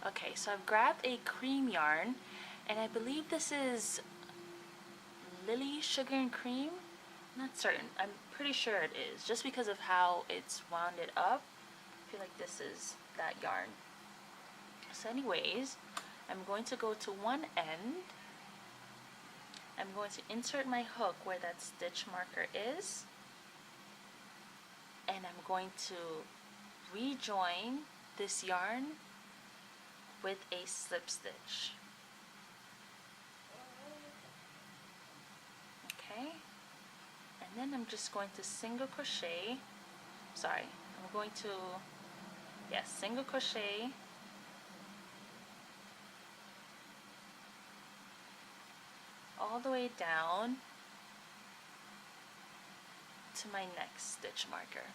Okay, so I've grabbed a cream yarn, and I believe this is Lily Sugar and Cream. I'm not certain. I'm pretty sure it is, just because of how it's wounded up. I feel like this is that yarn. So anyways, I'm going to go to one end. I'm going to insert my hook where that stitch marker is, and I'm going to rejoin this yarn with a slip stitch. Okay, and then I'm just going to single crochet, I'm going to, single crochet all the way down to my next stitch marker.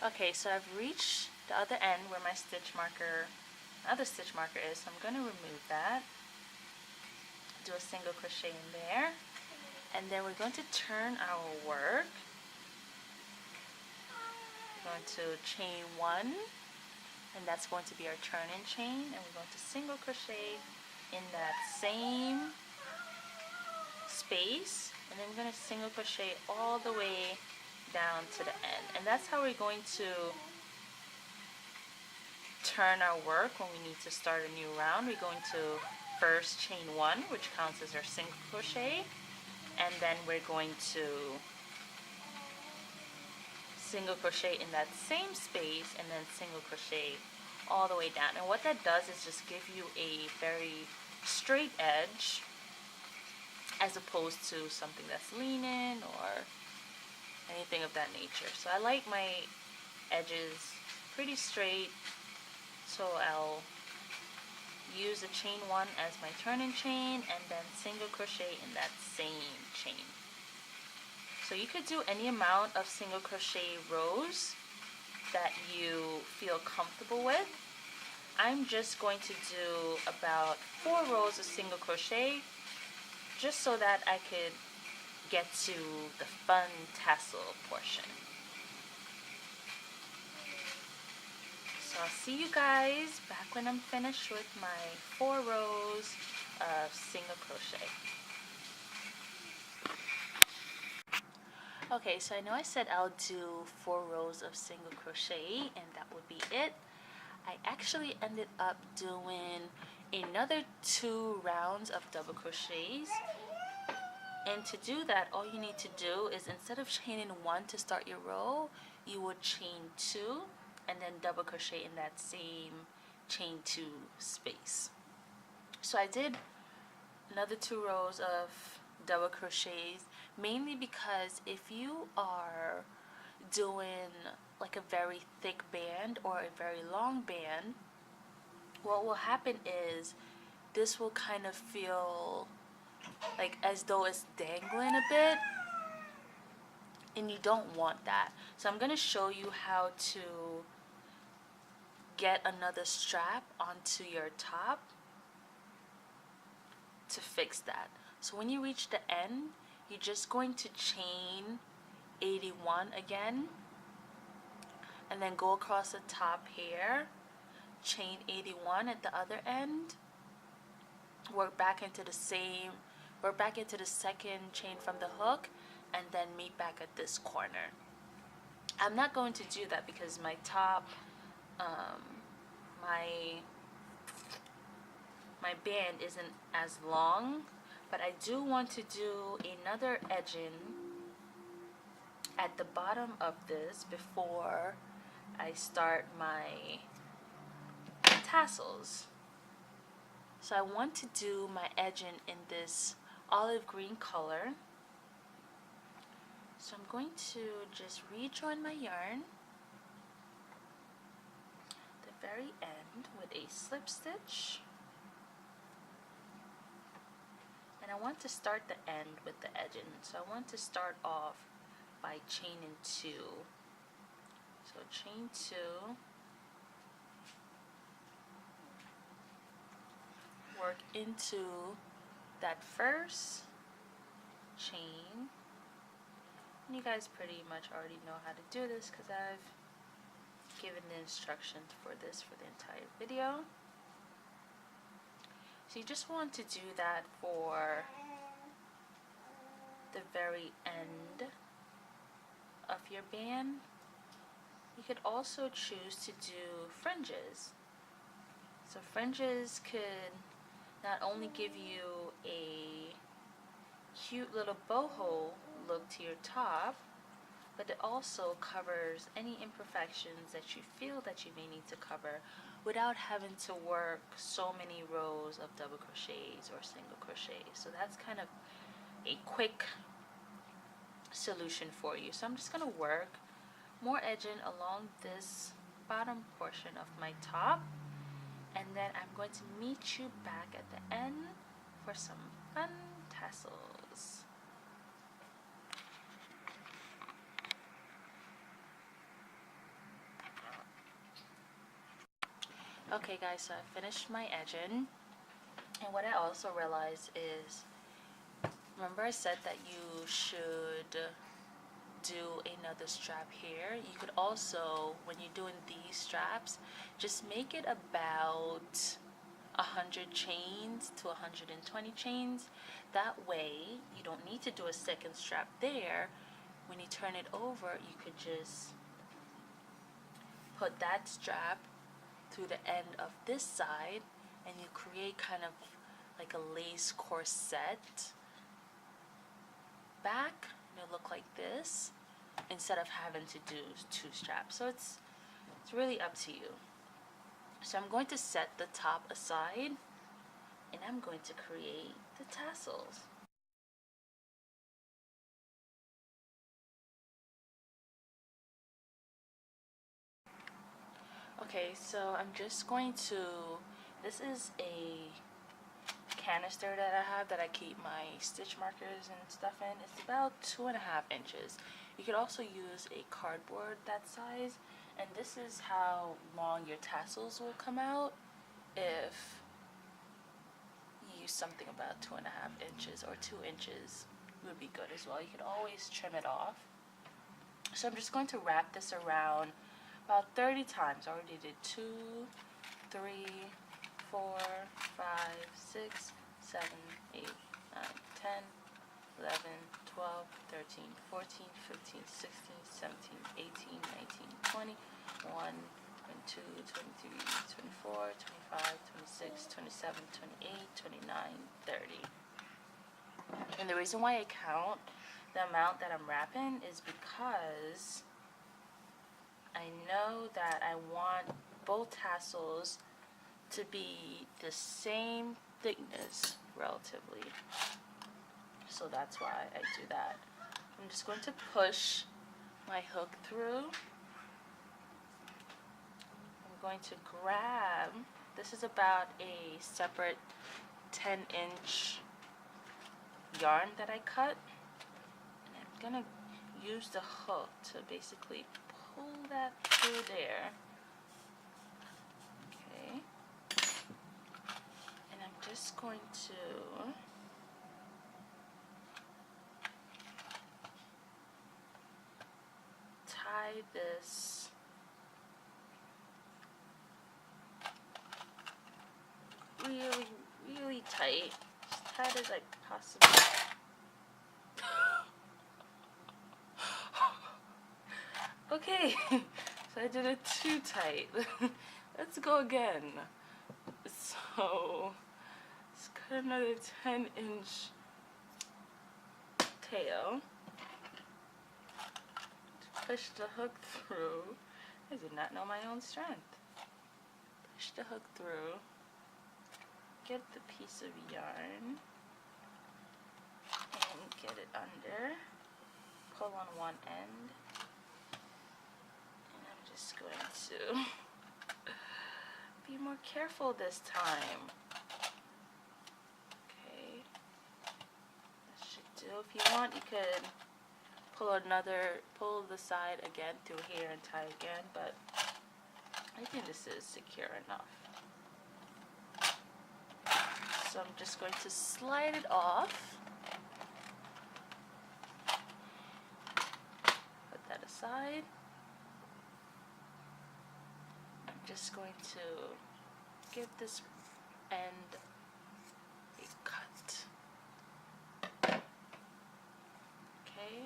Okay, so I've reached the other end where my other stitch marker is, so I'm going to remove that. Do a single crochet in there, and then we're going to turn our work. We're going to chain one, and that's going to be our turn-in chain, and we're going to single crochet in that same space, and then we're going to single crochet all the way down to the end. And that's how we're going to turn our work when we need to start a new round. We're going to first chain one, which counts as our single crochet, and then we're going to single crochet in that same space and then single crochet all the way down. And what that does is just give you a very straight edge as opposed to something that's leaning or anything of that nature. So I like my edges pretty straight, so I'll use a chain one as my turn-in chain and then single crochet in that same chain. So you could do any amount of single crochet rows that you feel comfortable with. I'm just going to do about 4 rows of single crochet just so that I could get to the fun tassel portion. So I'll see you guys back when I'm finished with my 4 rows of single crochet. Okay, so I know I said I'll do 4 rows of single crochet and that would be it. I actually ended up doing another 2 rounds of double crochets. And to do that, all you need to do is, instead of chaining 1 to start your row, you would chain 2 and then double crochet in that same chain 2 space. So I did another 2 rows of double crochets, mainly because if you are doing like a very thick band or a very long band, what will happen is this will kind of feel like as though it's dangling a bit, and you don't want that. So I'm going to show you how to get another strap onto your top to fix that. So when you reach the end, you're just going to chain 81 again, and then go across the top here, chain 81 at the other end, work back into the second chain from the hook, and then meet back at this corner. I'm not going to do that because my top, my band isn't as long, but I do want to do another edging at the bottom of this before I start my tassels. So I want to do my edging in this olive green color. So I'm going to just rejoin my yarn at the very end with a slip stitch. And I want to start the end with the edging. So I want to start off by chaining 2. So chain 2. Work into that first chain, And you guys pretty much already know how to do this because I've given the instructions for this for the entire video. So you just want to do that for the very end of your band. You could also choose to do fringes. So fringes could not only give you a cute little boho look to your top, but it also covers any imperfections that you feel that you may need to cover without having to work so many rows of double crochets or single crochets. So that's kind of a quick solution for you. So I'm just going to work more edging along this bottom portion of my top, and then I'm going to meet you back at the end for some fun tassels. Okay guys, so I finished my edging, and what I also realized is, remember I said that you should do another strap here. You could also, when you're doing these straps, just make it about 100 chains to 120 chains. That way you don't need to do a second strap there. When you turn it over, you could just put that strap through the end of this side, and you create kind of like a lace corset back. It'll look like this instead of having to do two straps. So it's really up to you. So I'm going to set the top aside, and I'm going to create the tassels. Okay, so I'm just going to, this is a canister that I have that I keep my stitch markers and stuff in. It's about 2.5 inches. You could also use a cardboard that size, and this is how long your tassels will come out if you use something about 2.5 inches, or 2 inches would be good as well. You could always trim it off. So I'm just going to wrap this around about 30 times. I already did 2, 3, 4, 5, 6, 7, 8, 9, 10, 11, 12, 13, 14, 15, 16, 17, 18, 19, 20, 1, 22, 23, 24, 25, 26, 27, 28, 29, 30. And the reason why I count the amount that I'm wrapping is because I know that I want both tassels to be the same thickness relatively. So that's why I do that. I'm just going to push my hook through. I'm going to grab, this is about a separate 10-inch yarn that I cut, and I'm gonna use the hook to basically pull that through there. Okay, and I'm just going to tie this really tight, as tight as I possibly. Okay, so I did it too tight. Let's go again. So let's cut another 10-inch tail. Push the hook through. I did not know my own strength. Push the hook through. Get the piece of yarn and get it under. Pull on one end. And I'm just going to be more careful this time. Okay. That should do. If you want, you could pull the side again through here and tie again, but I think this is secure enough. So I'm just going to slide it off. side. I'm just going to give this end a cut. Okay,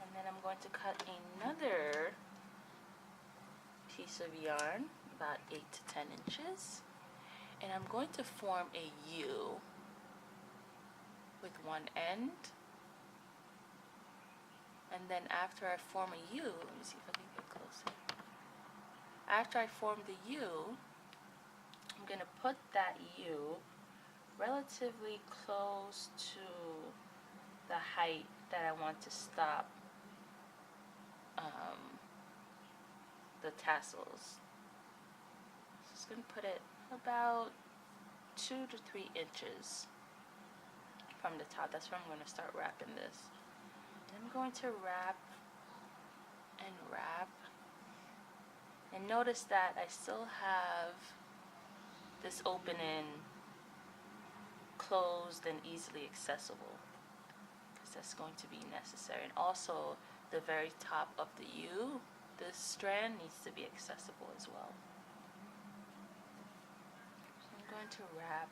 and then I'm going to cut another piece of yarn about 8 to 10 inches, and I'm going to form a U with one end, and then after I form a U, let me see if I can get closer. After I form the U, I'm going to put that U relatively close to the height that I want to stop the tassels. So just going to put it about 2 to 3 inches from the top. That's where I'm going to start wrapping this. And I'm going to wrap and wrap. And notice that I still have this opening closed and easily accessible, because that's going to be necessary. And also the very top of the U, this strand needs to be accessible as well. So I'm going to wrap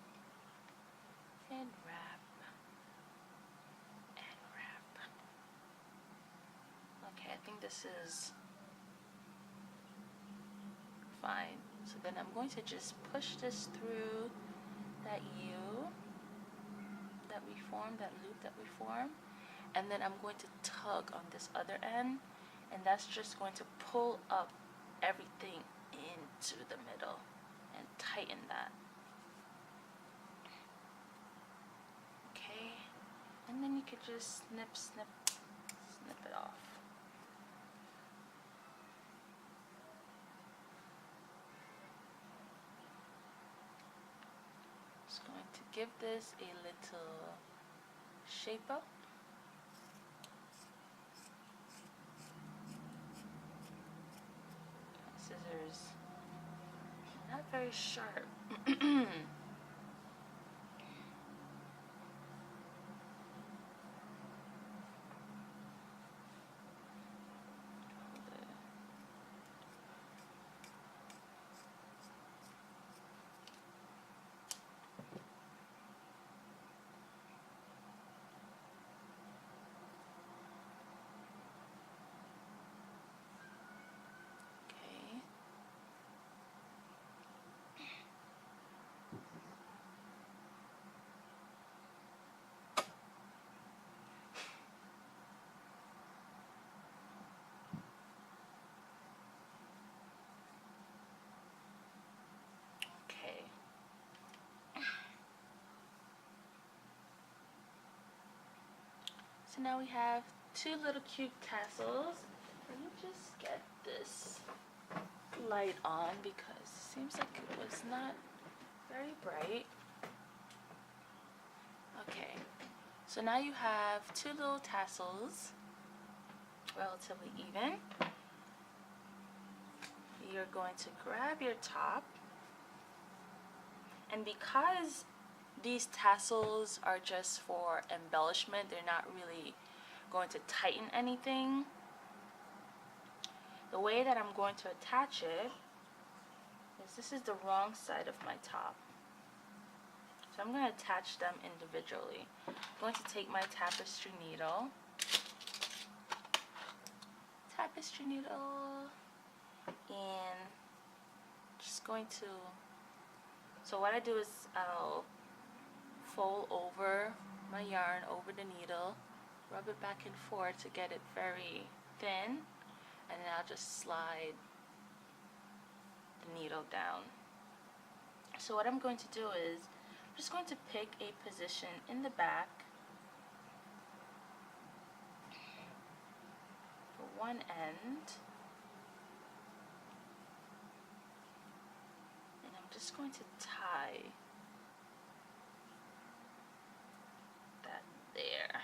and wrap and wrap. Okay, I think this is fine. So then I'm going to just push this through that U that we formed, that loop that we formed, and then I'm going to tug on this other end, and that's just going to pull up everything into the middle and tighten that. Okay, and then you could just snip, snip, snip it off. Just going to give this a little shape up. Scissors, not very sharp. So now we have 2 little cute tassels. Let me just get this light on because it seems like it was not very bright. Okay, so now you have 2 little tassels, relatively even. You're going to grab your top, and because these tassels are just for embellishment, they're not really going to tighten anything. The way that I'm going to attach it is, this is the wrong side of my top. So I'm going to attach them individually. I'm going to take my tapestry needle, and just going to, so what I do is I'll fold over my yarn over the needle, rub it back and forth to get it very thin, and then I'll just slide the needle down. So what I'm going to do is, I'm just going to pick a position in the back for one end, and I'm just going to tie that there.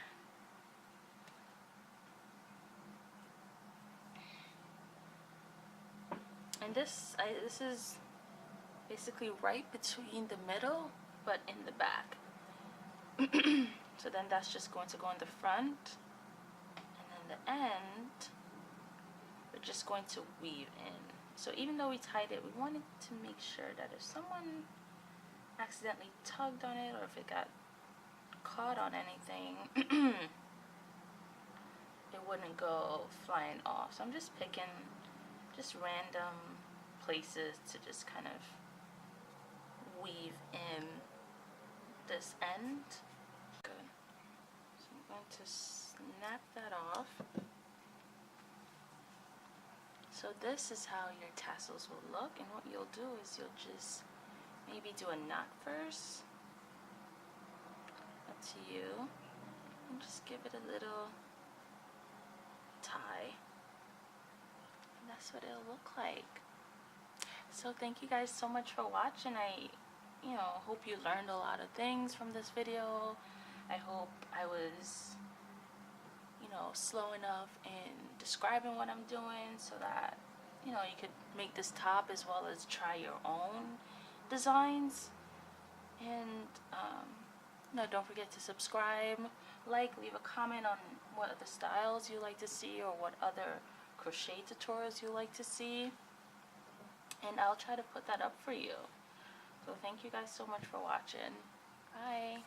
And this is basically right between the middle but in the back. So then that's just going to go in the front, and then the end, we're just going to weave in. So even though we tied it, we wanted to make sure that if someone accidentally tugged on it or if it got caught on anything, it wouldn't go flying off. So I'm just picking just random places to just kind of weave in this end. Good. So I'm going to snap that off. So this is how your tassels will look, and what you'll do is you'll just maybe do a knot first, up to you, and just give it a little tie, and that's what it'll look like. So thank you guys so much for watching. I hope you learned a lot of things from this video. I hope I was slow enough in describing what I'm doing so that you could make this top as well as try your own designs. And don't forget to subscribe, leave a comment on what other styles you like to see or what other crochet tutorials you like to see, and I'll try to put that up for you. So thank you guys so much for watching. Bye.